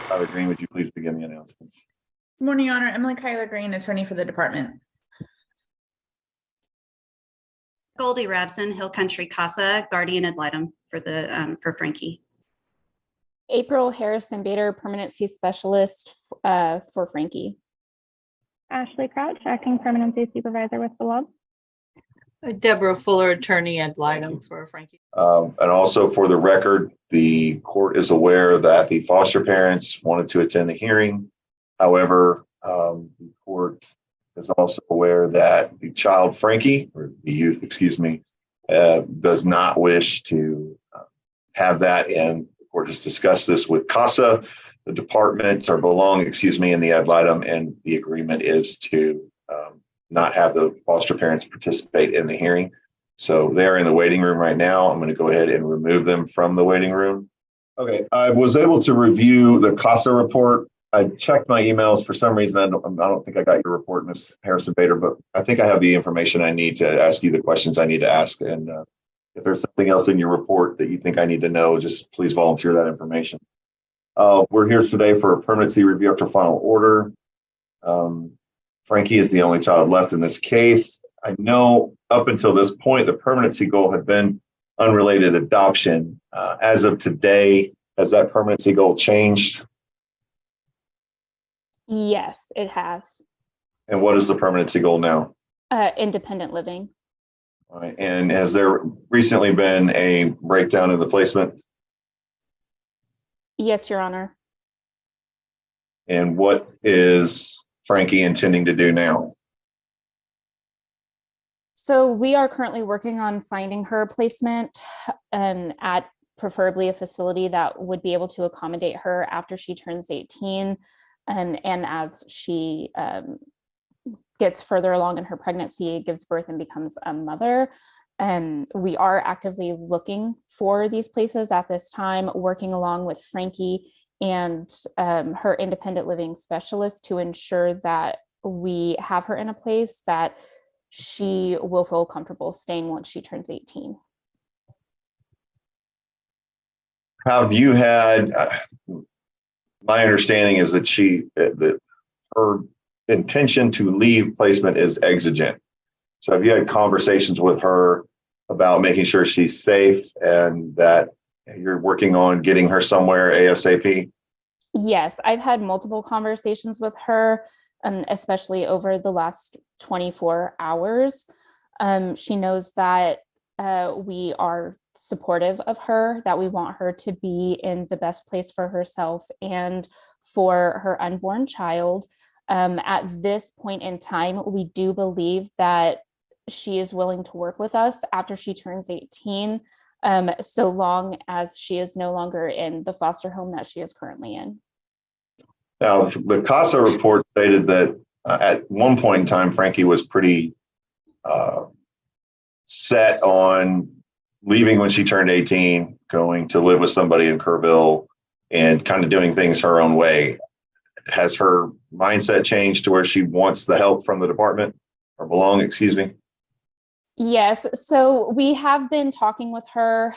Tyler Green, would you please begin the announcements? Good morning, Your Honor. Emily Kyler Green, attorney for the department. Goldie Rabson, Hill Country Casa, guardian ad litem for Frankie. April Harrison Bader, permanency specialist for Frankie. Ashley Crouch, acting permanency supervisor with the law. Deborah Fuller, attorney ad litem for Frankie. And also for the record, the court is aware that the foster parents wanted to attend the hearing. However, the court is also aware that the child, Frankie, or the youth, excuse me, does not wish to have that. And the court has discussed this with CASA, the department, or belong, in the ad litem, and the agreement is to not have the foster parents participate in the hearing. So they're in the waiting room right now. I'm going to go ahead and remove them from the waiting room. Okay, I was able to review the CASA report. I checked my emails. For some reason, I don't think I got your report, Ms. Harrison Bader, but I think I have the information I need to ask you the questions I need to ask. And if there's something else in your report that you think I need to know, just please volunteer that information. We're here today for a permanency review after final order. Frankie is the only child left in this case. I know up until this point, the permanency goal had been unrelated adoption. As of today, has that permanency goal changed? Yes, it has. And what is the permanency goal now? Independent living. All right. And has there recently been a breakdown in the placement? Yes, Your Honor. And what is Frankie intending to do now? So we are currently working on finding her placement at preferably a facility that would be able to accommodate her after she turns 18 and as she gets further along in her pregnancy, gives birth and becomes a mother. We are actively looking for these places at this time, working along with Frankie and her independent living specialist to ensure that we have her in a place that she will feel comfortable staying once she turns 18. Have you had, my understanding is that her intention to leave placement is exigent. So have you had conversations with her about making sure she's safe and that you're working on getting her somewhere ASAP? Yes, I've had multiple conversations with her, especially over the last 24 hours. She knows that we are supportive of her, that we want her to be in the best place for herself and for her unborn child. At this point in time, we do believe that she is willing to work with us after she turns 18, so long as she is no longer in the foster home that she is currently in. Now, the CASA report stated that at one point in time, Frankie was pretty set on leaving when she turned 18, going to live with somebody in Kerrville and kind of doing things her own way. Has her mindset changed to where she wants the help from the department or belong, Yes, so we have been talking with her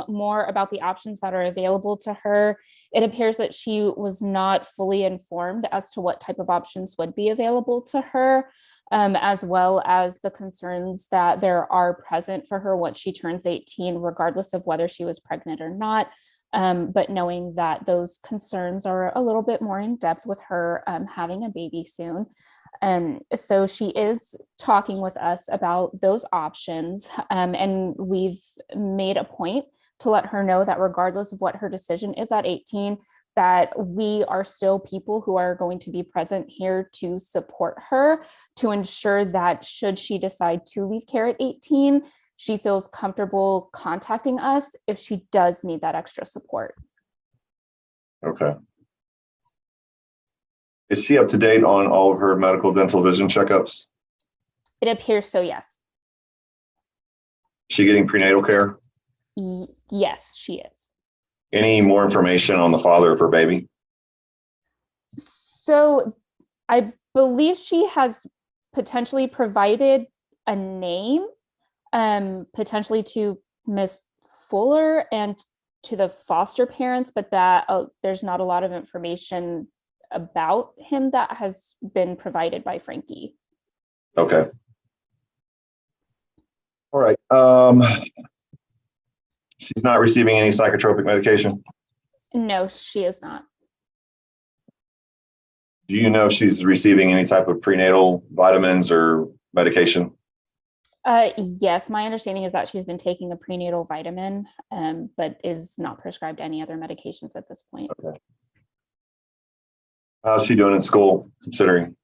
more about the options that are available to her. It appears that she was not fully informed as to what type of options would be available to her, as well as the concerns that there are present for her once she turns 18, regardless of whether she was pregnant or not. But knowing that those concerns are a little bit more in depth with her having a baby soon. So she is talking with us about those options, and we've made a point to let her know that regardless of what her decision is at 18, that we are still people who are going to be present here to support her, to ensure that should she decide to leave care at 18, she feels comfortable contacting us if she does need that extra support. Okay. Is she up to date on all of her medical, dental, vision checkups? It appears so, yes. Is she getting prenatal care? Yes, she is. Any more information on the father of her baby? So I believe she has potentially provided a name, potentially to Miss Fuller and to the foster parents, but that there's not a lot of information about him that has been provided by Frankie. Okay. All right. She's not receiving any psychotropic medication. No, she is not. Do you know if she's receiving any type of prenatal vitamins or medication? Yes, my understanding is that she's been taking a prenatal vitamin, but is not prescribed any other medications at this point. Okay. How's she doing in school, considering?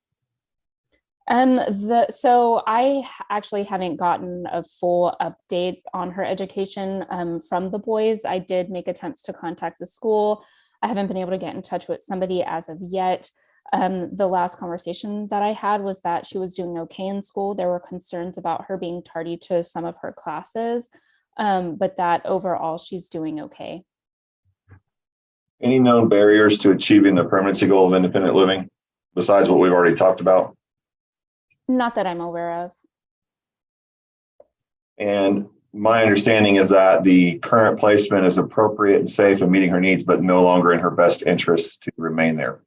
So I actually haven't gotten a full update on her education from the boys. I did make attempts to contact the school. I haven't been able to get in touch with somebody as of yet. The last conversation that I had was that she was doing okay in school. There were concerns about her being tardy to some of her classes, but that overall she's doing okay. Any known barriers to achieving the permanency goal of independent living besides what we've already talked about? Not that I'm aware of. And my understanding is that the current placement is appropriate and safe and meeting her needs, but no longer in her best interest to remain there.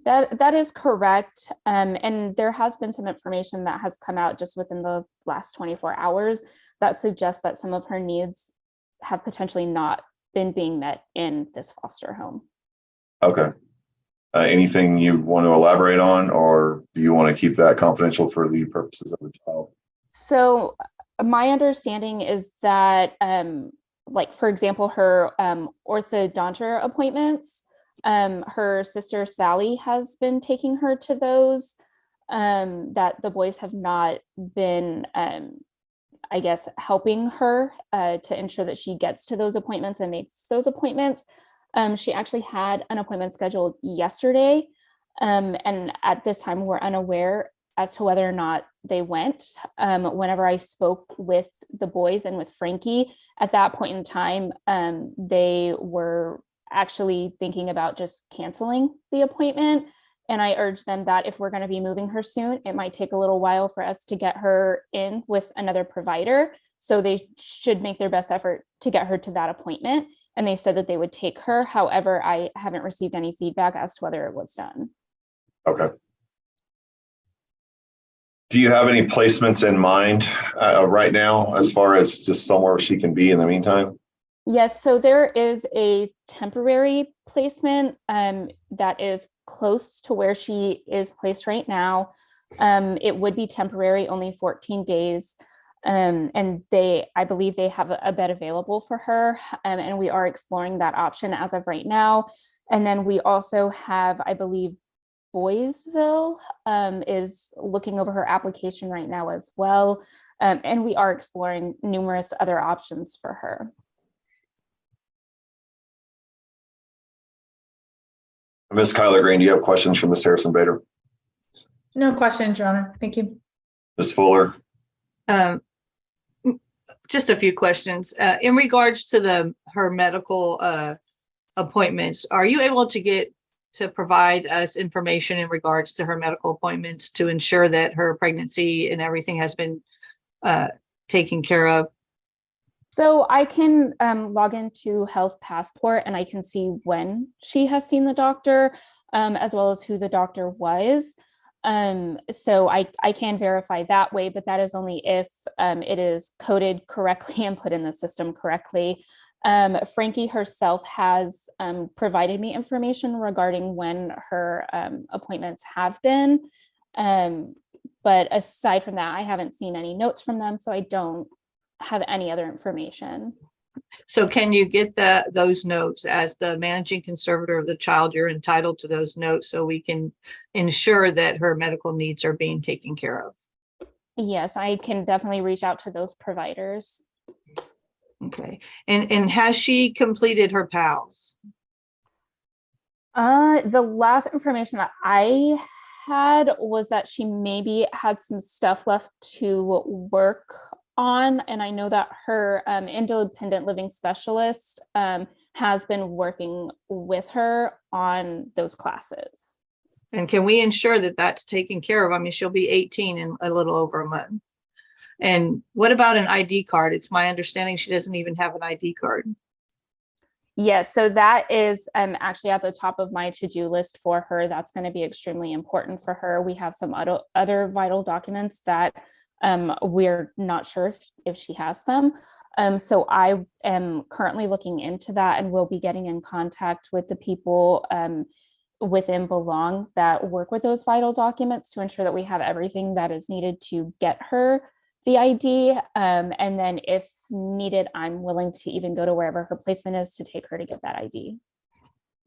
That is correct. And there has been some information that has come out just within the last 24 hours that suggests that some of her needs have potentially not been being met in this foster home. Okay. Anything you want to elaborate on, or do you want to keep that confidential for the purposes of the child? So my understanding is that, like, for example, her orthodontia appointments, her sister Sally has been taking her to those, that the boys have not been, I guess, helping her to ensure that she gets to those appointments and makes those appointments. She actually had an appointment scheduled yesterday, and at this time we're unaware as to whether or not they went. Whenever I spoke with the boys and with Frankie, at that point in time, they were actually thinking about just canceling the appointment. And I urged them that if we're going to be moving her soon, it might take a little while for us to get her in with another provider. So they should make their best effort to get her to that appointment. And they said that they would take her. However, I haven't received any feedback as to whether it was done. Okay. Do you have any placements in mind right now, as far as just somewhere she can be in the meantime? Yes, so there is a temporary placement that is close to where she is placed right now. It would be temporary, only 14 days. And I believe they have a bed available for her. And we are exploring that option as of right now. And then we also have, I believe, Boysville is looking over her application right now as well. And we are exploring numerous other options for her. Ms. Kyler Green, do you have questions for Ms. Harrison Bader? No questions, Your Honor. Thank you. Ms. Fuller? Just a few questions. In regards to her medical appointments, are you able to provide us information in regards to her medical appointments to ensure that her pregnancy and everything has been taken care of? So I can log into Health Passport and I can see when she has seen the doctor, as well as who the doctor was. So I can verify that way, but that is only if it is coded correctly and put in the system correctly. Frankie herself has provided me information regarding when her appointments have been. But aside from that, I haven't seen any notes from them, so I don't have any other information. So can you get those notes? As the managing conservator of the child, you're entitled to those notes so we can ensure that her medical needs are being taken care of. Yes, I can definitely reach out to those providers. Okay. And has she completed her PALS? The last information that I had was that she maybe had some stuff left to work on, and I know that her independent living specialist has been working with her on those classes. And can we ensure that that's taken care of? I mean, she'll be 18 in a little over a month. And what about an ID card? It's my understanding she doesn't even have an ID card. Yes, so that is actually at the top of my to-do list for her. That's going to be extremely important for her. We have some other vital documents that we're not sure if she has them. So I am currently looking into that, and we'll be getting in contact with the people within Belong that work with those vital documents to ensure that we have everything that is needed to get her the ID. And then if needed, I'm willing to even go to wherever her placement is to take her to get that ID.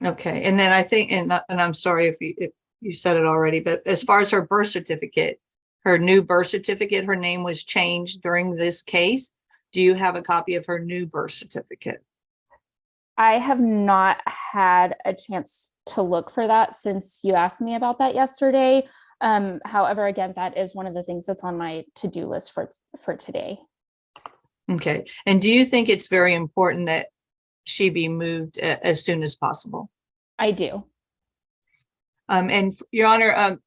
Okay, and then I think, and I'm sorry if you said it already, but as far as her birth certificate, her new birth certificate, her name was changed during this case. Do you have a copy of her new birth certificate? I have not had a chance to look for that since you asked me about that yesterday. However, again, that is one of the things that's on my to-do list for today. Okay, and do you think it's very important that she be moved as soon as possible? I do. And Your Honor,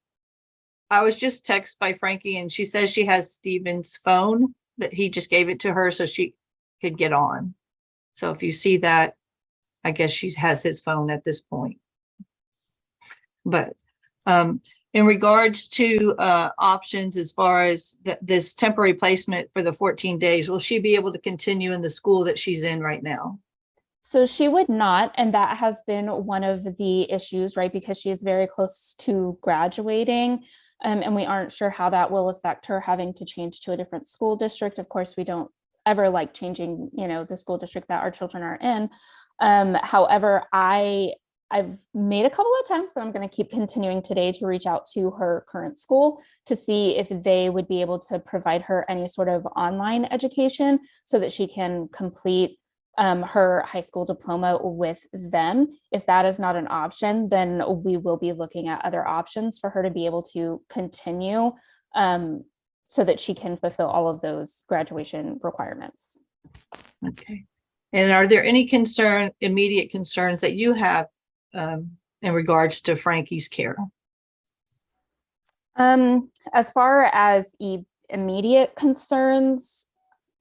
I was just texted by Frankie, and she says she has Stephen's phone, that he just gave it to her so she could get on. So if you see that, I guess she has his phone at this point. But in regards to options as far as this temporary placement for the 14 days, will she be able to continue in the school that she's in right now? So she would not, and that has been one of the issues, right? Because she is very close to graduating, and we aren't sure how that will affect her having to change to a different school district. Of course, we don't ever like changing, the school district that our children are in. However, I've made a couple of attempts, and I'm going to keep continuing today to reach out to her current school to see if they would be able to provide her any sort of online education so that she can complete her high school diploma with them. If that is not an option, then we will be looking at other options for her to be able to continue so that she can fulfill all of those graduation requirements. Okay. And are there any immediate concerns that you have in regards to Frankie's care? As far as immediate concerns,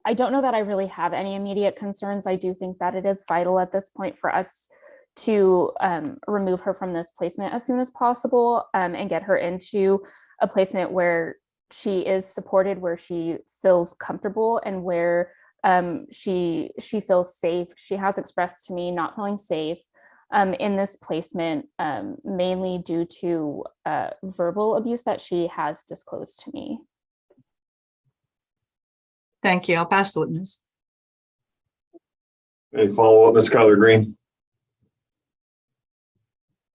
I don't know that I really have any immediate concerns. I do think that it is vital at this point for us to remove her from this placement as soon as possible and get her into a placement where she is supported, where she feels comfortable, and where she feels safe. She has expressed to me not feeling safe in this placement, mainly due to verbal abuse that she has disclosed to me. Thank you. I'll pass the witness. Any follow-up, Ms. Skylar Green?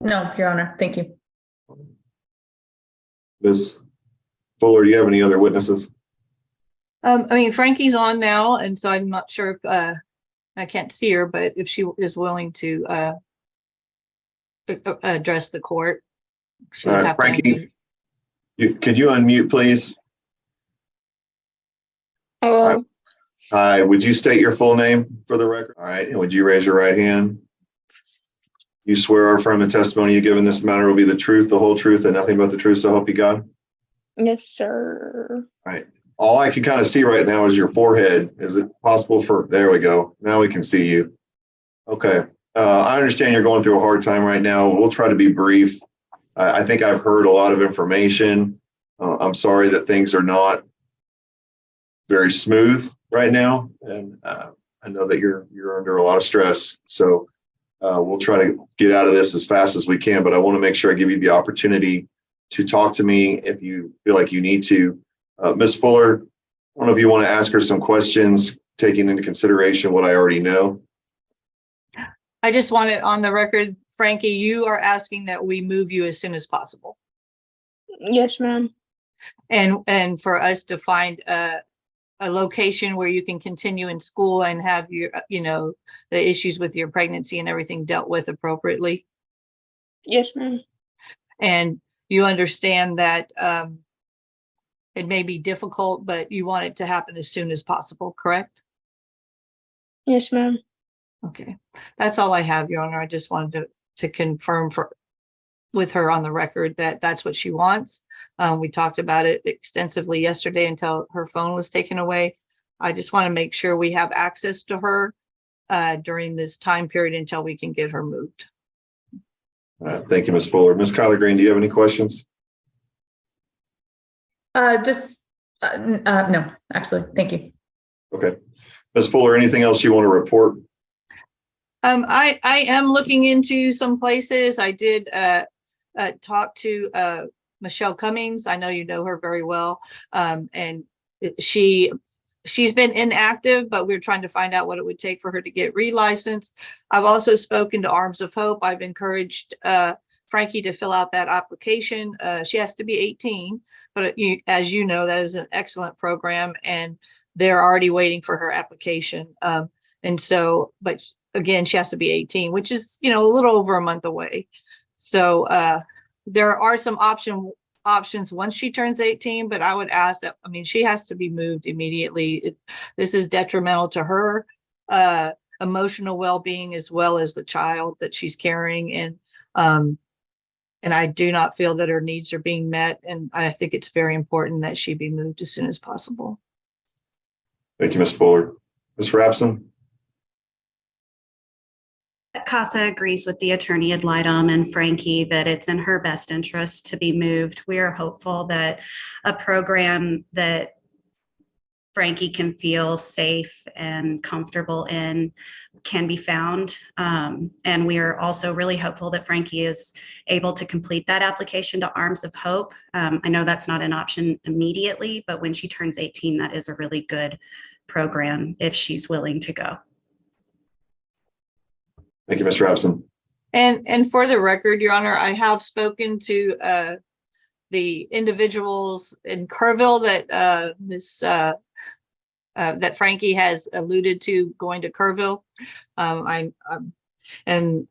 No, Your Honor. Thank you. Ms. Fuller, do you have any other witnesses? I mean, Frankie's on now, and so I'm not sure if I can't see her, but if she is willing to address the court, she would have Frankie, could you unmute, please? Hello. Hi, would you state your full name for the record? All right, and would you raise your right hand? You swear or affirm the testimony you give in this matter will be the truth, the whole truth, and nothing but the truth, so help you God? Yes, sir. All right. All I can kind of see right now is your forehead. Is it possible there we go. Now we can see you. Okay. I understand you're going through a hard time right now. We'll try to be brief. I think I've heard a lot of information. I'm sorry that things are not very smooth right now. And I know that you're under a lot of stress. So we'll try to get out of this as fast as we can, but I want to make sure I give you the opportunity to talk to me if you feel like you need to. Ms. Fuller, one of you want to ask her some questions, taking into consideration what I already know? I just want it on the record, Frankie, you are asking that we move you as soon as possible. Yes, ma'am. And for us to find a location where you can continue in school and have your, the issues with your pregnancy and everything dealt with appropriately. Yes, ma'am. And you understand that it may be difficult, but you want it to happen as soon as possible, correct? Yes, ma'am. Okay, that's all I have, Your Honor. I just wanted to confirm with her on the record that that's what she wants. We talked about it extensively yesterday until her phone was taken away. I just want to make sure we have access to her during this time period until we can get her moved. All right, thank you, Ms. Fuller. Ms. Kyler Green, do you have any questions? No, actually, thank you. Okay. Ms. Fuller, anything else you want to report? I am looking into some places. I did talk to Michelle Cummings. I know you know her very well. And she's been inactive, but we're trying to find out what it would take for her to get relicensed. I've also spoken to Arms of Hope. I've encouraged Frankie to fill out that application. She has to be 18, but as you know, that is an excellent program, and they're already waiting for her application. And so, but again, she has to be 18, which is, a little over a month away. So there are some options once she turns 18, but I would ask that, she has to be moved immediately. This is detrimental to her emotional well-being as well as the child that she's carrying. And I do not feel that her needs are being met. And I think it's very important that she be moved as soon as possible. Thank you, Ms. Fuller. Ms. Rapson? CASA agrees with the attorney ad litem and Frankie that it's in her best interest to be moved. We are hopeful that a program that Frankie can feel safe and comfortable in can be found. And we are also really hopeful that Frankie is able to complete that application to Arms of Hope. I know that's not an option immediately, but when she turns 18, that is a really good program if she's willing to go. Thank you, Ms. Rapson. And for the record, Your Honor, I have spoken to the individuals in Kerrville that that Frankie has alluded to going to Kerrville. And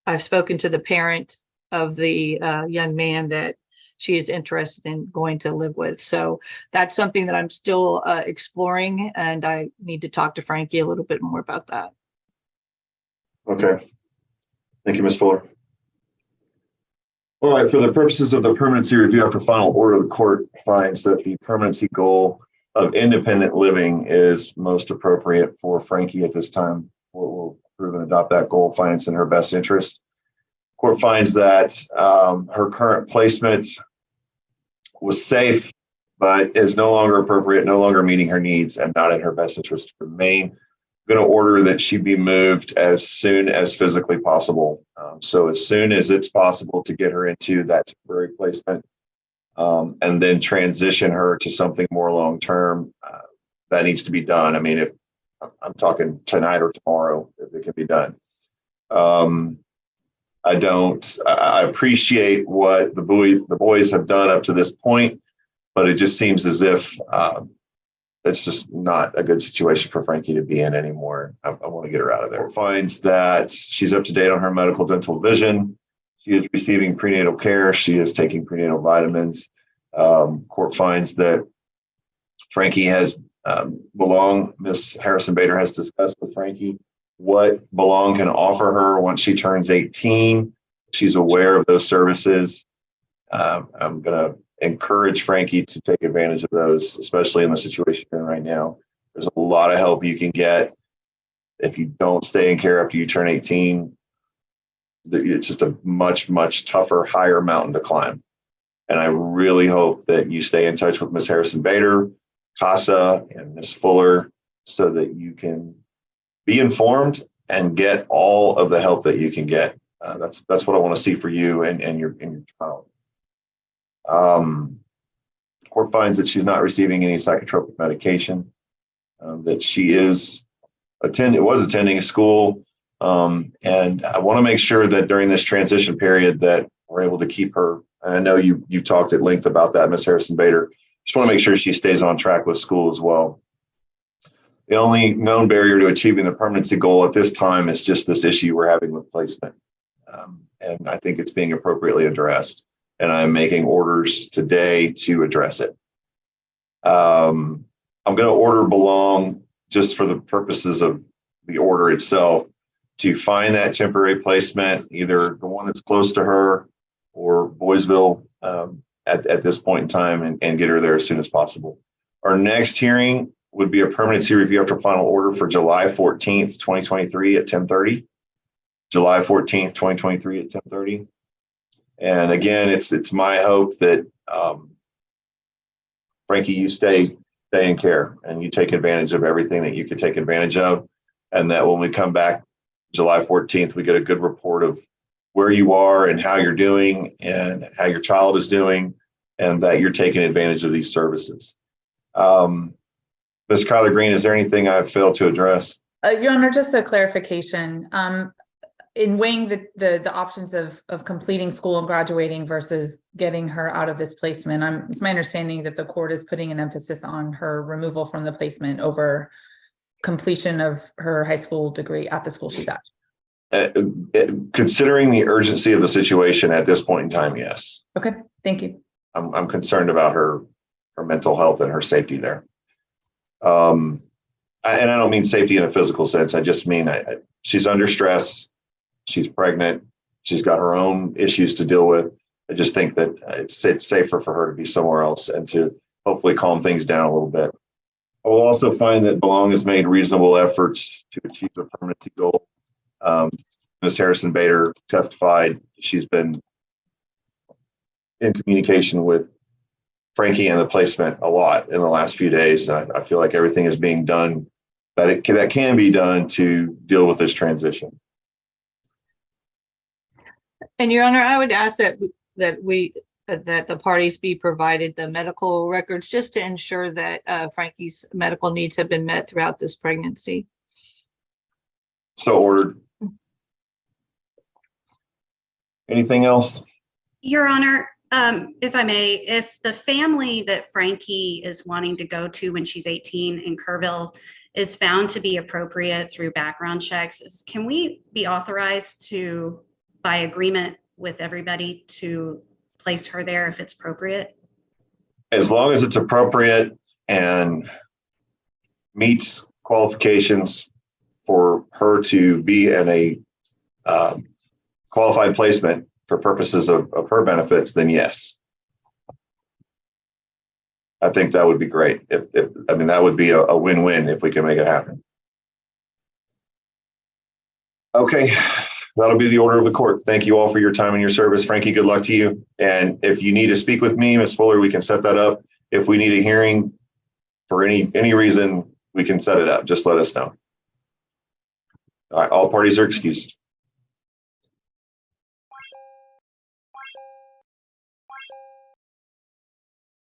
I've spoken to the parent of the young man that she is interested in going to live with. So that's something that I'm still exploring, and I need to talk to Frankie a little bit more about that. Okay. Thank you, Ms. Fuller. All right, for the purposes of the permanency review after final order, the court finds that the permanency goal of independent living is most appropriate for Frankie at this time. We'll approve and adopt that goal, finds in her best interest. Court finds that her current placement was safe, but is no longer appropriate, no longer meeting her needs, and not in her best interest to remain. I'm going to order that she be moved as soon as physically possible. So as soon as it's possible to get her into that temporary placement, and then transition her to something more long-term, that needs to be done. If I'm talking tonight or tomorrow, if it can be done. I appreciate what the boys have done up to this point, but it just seems as if it's just not a good situation for Frankie to be in anymore. I want to get her out of there. Finds that she's up to date on her medical, dental, vision. She is receiving prenatal care. She is taking prenatal vitamins. Court finds that Frankie has Miss Harrison Bader has discussed with Frankie what Belong can offer her once she turns 18. She's aware of those services. I'm going to encourage Frankie to take advantage of those, especially in the situation you're in right now. There's a lot of help you can get if you don't stay in care after you turn 18. It's just a much, much tougher, higher mountain to climb. And I really hope that you stay in touch with Ms. Harrison Bader, CASA, and Ms. Fuller so that you can be informed and get all of the help that you can get. That's what I want to see for you and your child. Court finds that she's not receiving any psychotropic medication, that she was attending school. And I want to make sure that during this transition period that we're able to keep her. And I know you talked at length about that, Ms. Harrison Bader. Just want to make sure she stays on track with school as well. The only known barrier to achieving the permanency goal at this time is just this issue we're having with placement. And I think it's being appropriately addressed. And I'm making orders today to address it. I'm going to order Belong, just for the purposes of the order itself, to find that temporary placement, either the one that's close to her or Boysville at this point in time, and get her there as soon as possible. Our next hearing would be a permanency review after final order for July 14th, 2023 at 10:30. July 14th, 2023 at 10:30. And again, it's my hope that Frankie, you stay in care and you take advantage of everything that you could take advantage of. And that when we come back July 14th, we get a good report of where you are and how you're doing and how your child is doing, and that you're taking advantage of these services. Ms. Kyler Green, is there anything I've failed to address? Your Honor, just a clarification. In weighing the options of completing school and graduating versus getting her out of this placement, it's my understanding that the court is putting an emphasis on her removal from the placement over completion of her high school degree at the school she's at. Considering the urgency of the situation at this point in time, yes. Okay, thank you. I'm concerned about her mental health and her safety there. And I don't mean safety in a physical sense. I just mean she's under stress. She's pregnant. She's got her own issues to deal with. I just think that it's safer for her to be somewhere else and to hopefully calm things down a little bit. I will also find that Belong has made reasonable efforts to achieve the permanency goal. Ms. Harrison Bader testified she's been in communication with Frankie and the placement a lot in the last few days. And I feel like everything is being done that can be done to deal with this transition. And Your Honor, I would ask that the parties be provided the medical records just to ensure that Frankie's medical needs have been met throughout this pregnancy. So ordered. Anything else? Your Honor, if I may, if the family that Frankie is wanting to go to when she's 18 in Kerrville is found to be appropriate through background checks, can we be authorized to, by agreement with everybody, to place her there if it's appropriate? As long as it's appropriate and meets qualifications for her to be in a qualified placement for purposes of her benefits, then yes. I think that would be great. That would be a win-win if we can make it happen. Okay, that'll be the order of the court. Thank you all for your time and your service. Frankie, good luck to you. And if you need to speak with me, Ms. Fuller, we can set that up. If we need a hearing for any reason, we can set it up. Just let us know. All right, all parties are excused.